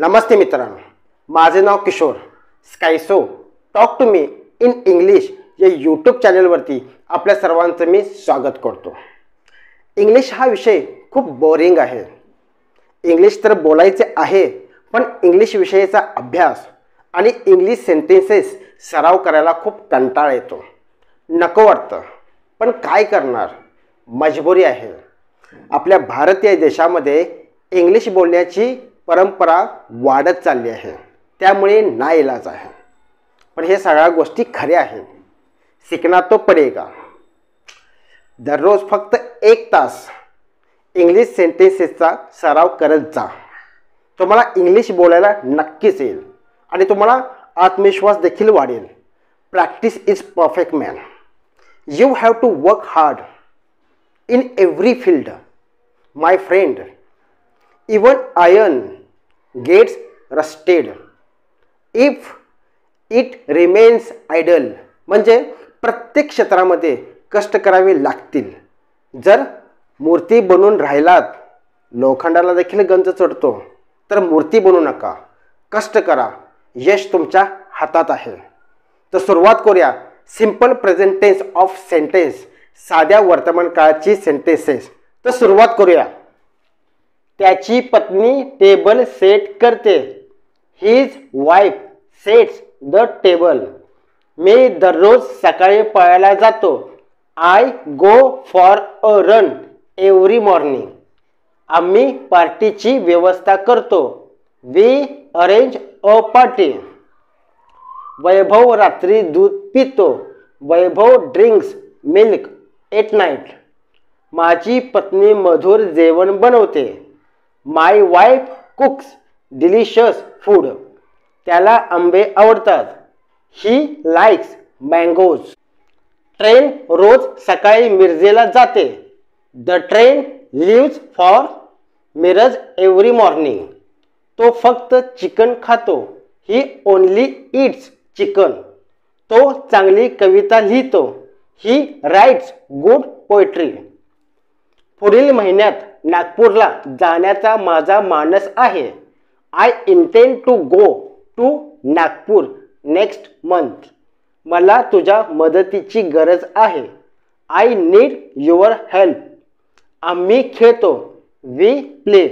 नमस्ते मित्रांनो, माझे नाव किशोर. स्कायसो talk to me in English या यूट्यूब चॅनलवरती आपल्या सर्वांचं मी स्वागत करतो. इंग्लिश हा विषय खूप बोरिंग आहे. इंग्लिश तर बोलायचे आहे, पण इंग्लिश विषयाचा अभ्यास आणि इंग्लिश सेंटेन्सेस सराव करायला खूप कंटाळा येतो. नको वाटतं, पण काय करणार, मजबुरी आहे. आपल्या भारतीय देशामध्ये इंग्लिश बोलण्याची परंपरा वाढत चालली आहे, त्यामुळे नाइलाज आहे. पण हे सगळ्या गोष्टी खऱ्या आहेत. शिकना तो पडेगा. दररोज फक्त 1 तास इंग्लिश सेंटेन्सेसचा सराव करत जा. तुम्हाला इंग्लिश बोलायला नक्कीच येईल आणि तुम्हाला आत्मविश्वास देखील वाढेल. Practice is perfect man. You have to work hard in every field, my friend. Even iron gets rusted if it remains idle. म्हणजे प्रत्येक क्षेत्रामध्ये कष्ट करावे लागतील. जर मूर्ती बनून राहिलात, लोखंडाला देखील गंज चढतो, तर मूर्ती बनू नका. कष्ट करा, यश तुमच्या हातात आहे. तर सुरुवात करूया simple present tense of sentence, साध्या वर्तमान काळाची सेंटेन्सेस. तर सुरुवात करूया. त्याची पत्नी टेबल सेट करते. His wife sets the table. मी दररोज सकाळी पळायला जातो. I go for a run every morning. आम्ही पार्टीची व्यवस्था करतो. We arrange a party. Vaibhav रात्री दूध पितो. Vaibhav drinks milk at night. माझी पत्नी मधुर जेवण बनवते. My wife cooks delicious food. त्याला आंबे आवडतात. He likes mangoes. ट्रेन रोज सकाळी मिरजेला जाते. The train leaves for Miraj every morning. तो फक्त चिकन खातो. He only eats chicken. तो चांगली कविता लिहितो. He writes good poetry. पुढील महिन्यात नागपूरला जाण्याचा माझा मानस आहे. I intend to go to Nagpur next month. मला तुझ्या मदतीची गरज आहे. I need your help. आम्ही खेळतो. We play.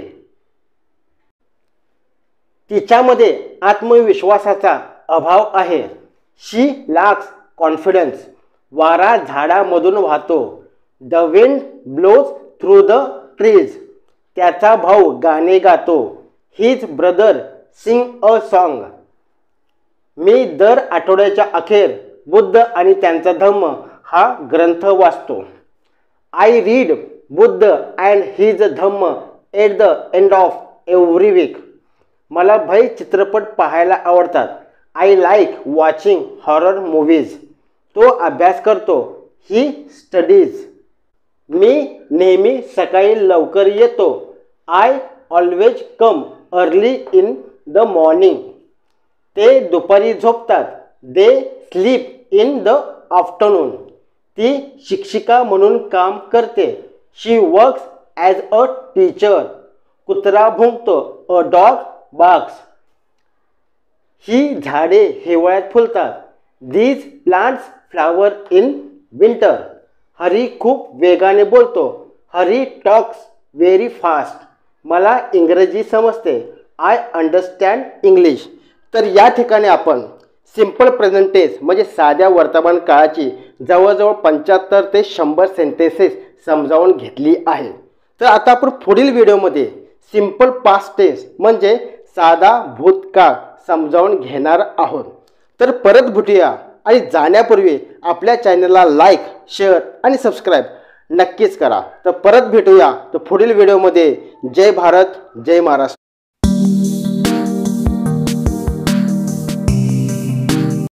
तिच्यामध्ये आत्मविश्वासाचा अभाव आहे. She lacks confidence. वारा झाडामधून वाहतो. The wind blows through the trees. त्याचा भाऊ गाणे गातो. His brother sing a song. मी दर आठवड्याच्या अखेर बुद्ध आणि त्यांचा धम्म हा ग्रंथ वाचतो. I read Buddha and his Dhamma at the end of every week. मला भय चित्रपट पाहायला आवडतात. I like watching horror movies. तो अभ्यास करतो. He studies. मी नेहमी सकाळी लवकर येतो. I always come early in the morning. ते दुपारी झोपतात. They sleep in the afternoon. ती शिक्षिका म्हणून काम करते. She works as a teacher. कुत्रा भुंकतो. A dog barks. ही झाडे हिवाळ्यात फुलतात. These plants flower in winter. Hari खूप वेगाने बोलतो. Hari talks very fast. मला इंग्रजी समजते. I understand English. तर या ठिकाणी आपण सिंपल प्रेझेंट टेन्स म्हणजे साध्या वर्तमान काळाची जवळजवळ 75 ते 100 सेंटेन्सेस समजावून घेतली आहे. तर आता आपण पुढील व्हिडिओमध्ये सिंपल पास्ट टेन्स म्हणजे साधा भूतकाळ समजावून घेणार आहोत. तर परत भेटूया. आणि जाण्यापूर्वी आपल्या चॅनलला लाईक, शेअर आणि सबस्क्राईब नक्कीच करा. तर परत भेटूया तर पुढील व्हिडिओमध्ये. जय भारत, जय महाराष्ट्र.